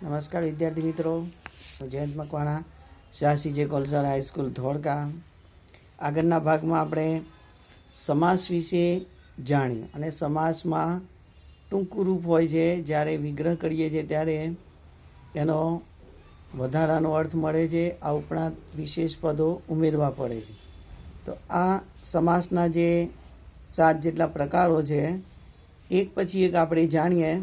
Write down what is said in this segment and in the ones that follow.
નમસ્કાર વિદ્યાર્થી મિત્રો, જયંત મકવાણા, શાહ જે કોલસર હાઈસ્કૂલ ધોળકા. આગળના ભાગમાં આપણે સમાસ વિશે જાણ્યું અને સમાસમાં ટૂંકું રૂપ હોય છે. જ્યારે વિગ્રહ કરીએ છીએ ત્યારે એનો વધારાનો અર્થ મળે છે. આ ઉપરાંત વિશેષ પદો ઉમેરવા પડે છે. તો આ સમાસના જે 7 જેટલા પ્રકારો છે, એક પછી એક આપણે જાણીએ.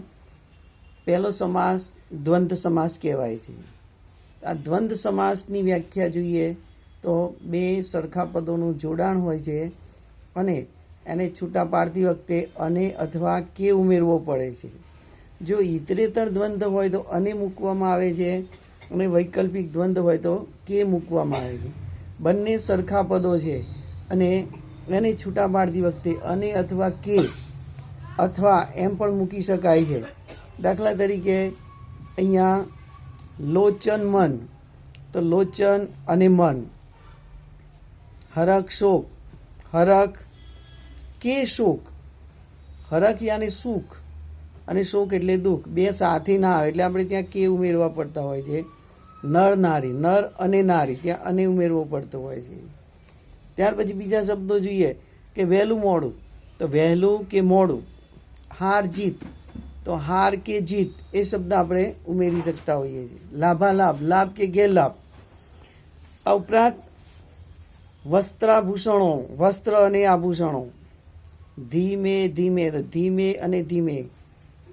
પહેલો સમાસ દ્વંદ્વ સમાસ કહેવાય છે. આ દ્વંદ્વ સમાસની વ્યાખ્યા જોઈએ તો બે સરખા પદોનું જોડાણ હોય છે અને એને છૂટા પાડતી વખતે અને અથવા કે ઉમેરવો પડે છે. જો ઇતરેતર દ્વંદ્વ હોય તો અને મૂકવામાં આવે છે અને વૈકલ્પિક દ્વંદ્વ હોય તો કે મૂકવામાં આવે છે. બંને સરખા પદો છે અને એને છૂટા પાડતી વખતે અને અથવા કે અથવા એમ પણ મૂકી શકાય છે. દાખલા તરીકે અહીંયા લોચન મન, તો લોચન અને મન. હરખ શોક, હરખ કે શોક. હરખ યાને સુખ અને શોક એટલે દુઃખ, બે સાથે ના આવે એટલે આપણે ત્યાં કે ઉમેરવા પડતા હોય છે. નર નારી, નર અને નારી, ત્યાં અને ઉમેરવો પડતો હોય છે. ત્યાર પછી બીજા શબ્દો જોઈએ કે વહેલું મોડું, તો વહેલું કે મોડું. હાર જીત, તો હાર કે જીત એ શબ્દ આપણે ઉમેરી શકતા હોઈએ છીએ. લાભાલાભ, લાભ કે ગેરલાભ. આ ઉપરાંત વસ્ત્રાભૂષણો, વસ્ત્ર અને આભૂષણો. ધીમે ધીમે, તો ધીમે અને ધીમે.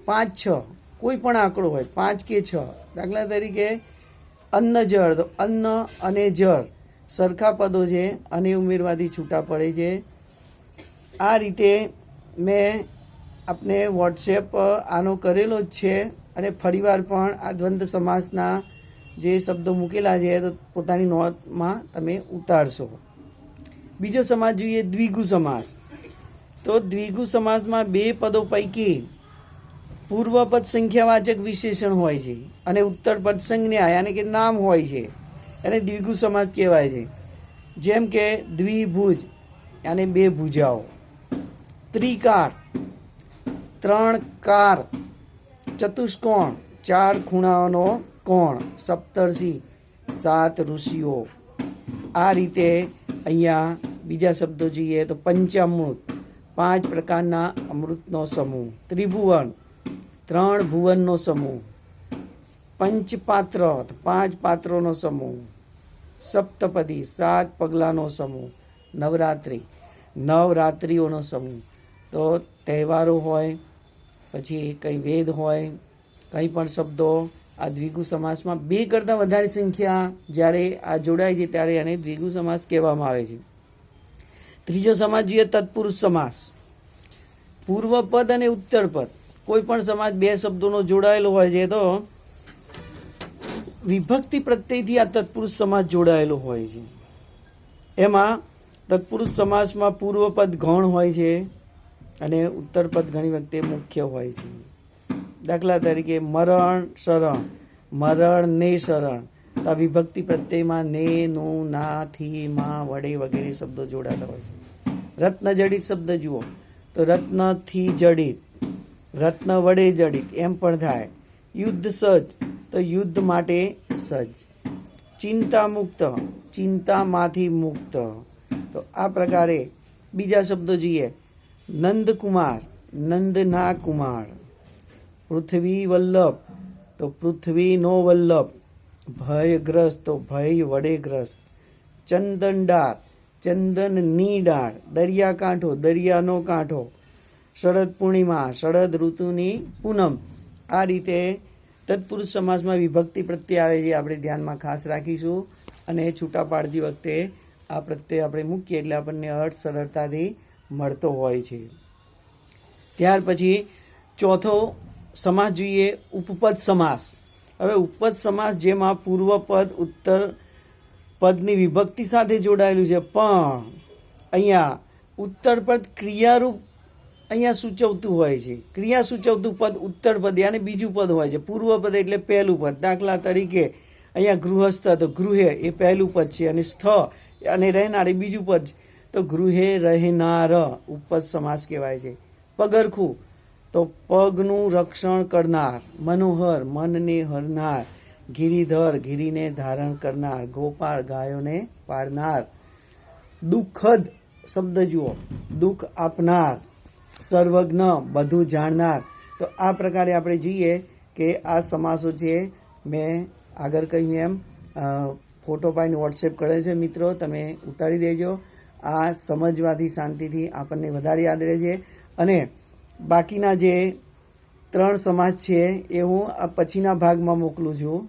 5 6, કોઈ પણ આંકડો હોય, 5 કે 6. દાખલા તરીકે અન્ન જળ, તો અન્ન અને જળ સરખા પદો છે અને ઉમેરવાથી છૂટા પડે છે. આ રીતે મેં આપને વોટ્સએપ આનો કરેલો જ છે અને ફરીવાર પણ આ દ્વંદ્વ સમાસના જે શબ્દો મૂકેલા છે તો પોતાની નોટમાં તમે ઉતારશો. બીજો સમાસ જોઈએ દ્વિગુ સમાસ. તો દ્વિગુ સમાસમાં બે પદો પૈકી પૂર્વપદ સંખ્યાવાચક વિશેષણ હોય છે અને ઉત્તરપદ સંજ્ઞા યાની કે નામ હોય છે. એને દ્વિગુ સમાસ કહેવાય છે. જેમ કે દ્વિભુજ યાને બે ભુજાઓ, ત્રિકાર 3 કાર, ચતુષ્કોણ 4 ખૂણાઓનો કોણ, સપ્તર્ષિ 7 ઋષિઓ. આ રીતે અહીંયા બીજા શબ્દો જોઈએ તો પંચામૃત 5 પ્રકારના અમૃતનો સમૂહ, ત્રિભુવન 3 ભુવનનો સમૂહ, પંચપાત્ર 5 પાત્રોનો સમૂહ, સપ્તપદી 7 પગલાંનો સમૂહ, નવરાત્રિ 9 રાત્રિઓનો સમૂહ. તો તહેવારો હોય, પછી કંઈ વેદ હોય, કંઈ પણ શબ્દો આ દ્વિગુ સમાસમાં 2 કરતાં વધારે સંખ્યા જ્યારે આ જોડાય છે ત્યારે એને દ્વિગુ સમાસ કહેવામાં આવે છે. ત્રીજો સમાસ જોઈએ તત્પુરુષ સમાસ. પૂર્વપદ અને ઉત્તરપદ કોઈ પણ સમાસ 2 શબ્દોનો જોડાયેલો હોય છે તો વિભક્તિ પ્રત્યયથી આ તત્પુરુષ સમાસ જોડાયેલો હોય છે. એમાં તત્પુરુષ સમાસમાં પૂર્વપદ ગૌણ હોય છે અને ઉત્તરપદ ઘણી વખતે મુખ્ય હોય છે. દાખલા તરીકે મરણ શરણ, મરણ ને શરણ. તો આ વિભક્તિ પ્રત્યયમાં ને, નું, ના, થી, માં, વડે વગેરે શબ્દો જોડાતા હોય છે. રત્ન જડિત શબ્દ જુઓ તો રત્ન થી જડિત, રત્ન વડે જડિત એમ પણ થાય. યુદ્ધ સજ્જ, તો યુદ્ધ માટે સજ્જ. ચિંતા મુક્ત, ચિંતામાંથી મુક્ત. તો આ પ્રકારે બીજા શબ્દો જોઈએ. નંદકુમાર, નંદના કુમાર. પૃથ્વી વલ્લભ, તો પૃથ્વીનો વલ્લભ. ભયગ્રસ્ત, તો ભય વડે ગ્રસ્ત. ચંદનડાળ, ચંદનની ડાળ. દરિયાકાંઠો, દરિયાનો કાંઠો. શરદ પૂર્ણિમા, શરદ ઋતુની પૂનમ. આ રીતે તત્પુરુષ સમાસમાં વિભક્તિ પ્રત્યય આવે છે, આપણે ધ્યાનમાં ખાસ રાખીશું. અને છૂટા પાડતી વખતે આ પ્રત્યય આપણે મૂકીએ એટલે આપણને અર્થ સરળતાથી મળતો હોય છે. ત્યાર પછી ચોથો સમાસ જોઈએ ઉપપદ સમાસ. હવે ઉપપદ સમાસ જેમાં પૂર્વપદ ઉત્તર પદની વિભક્તિ સાથે જોડાયેલું છે, પણ અહીંયા ઉત્તરપદ ક્રિયારૂપ અહીંયા સૂચવતું હોય છે. ક્રિયા સૂચવતું પદ ઉત્તર પદ યાને બીજું પદ હોય છે. પૂર્વપદ એટલે પહેલું પદ. દાખલા તરીકે અહીંયા ગૃહસ્થ, તો ગૃહે એ પહેલું પદ છે અને સ્થ અને રહેનાર એ બીજું પદ છે. તો ગૃહે રહેનાર ઉપપદ સમાસ કહેવાય છે. પગરખું, તો પગનું રક્ષણ કરનાર, મનોહર મનને હરનાર, ગિરિધર ગિરિને ધારણ કરનાર, ગોપાળ ગાયોને પાળનાર, દુઃખદ શબ્દ જુઓ, દુઃખ આપનાર, સર્વજ્ઞ બધું જાણનાર. તો આ પ્રકારે આપણે જોઈએ કે આ સમાસો છે. મેં આગળ કહ્યું એમ ફોટો પાડીને વોટ્સએપ કરે છે મિત્રો, તમે ઉતારી દેજો. આ સમજવાથી શાંતિથી આપણને વધારે યાદ રહે છે. અને બાકીના જે 3 સમાજ છે એ હું આ પછીના ભાગમાં મોકલું છું.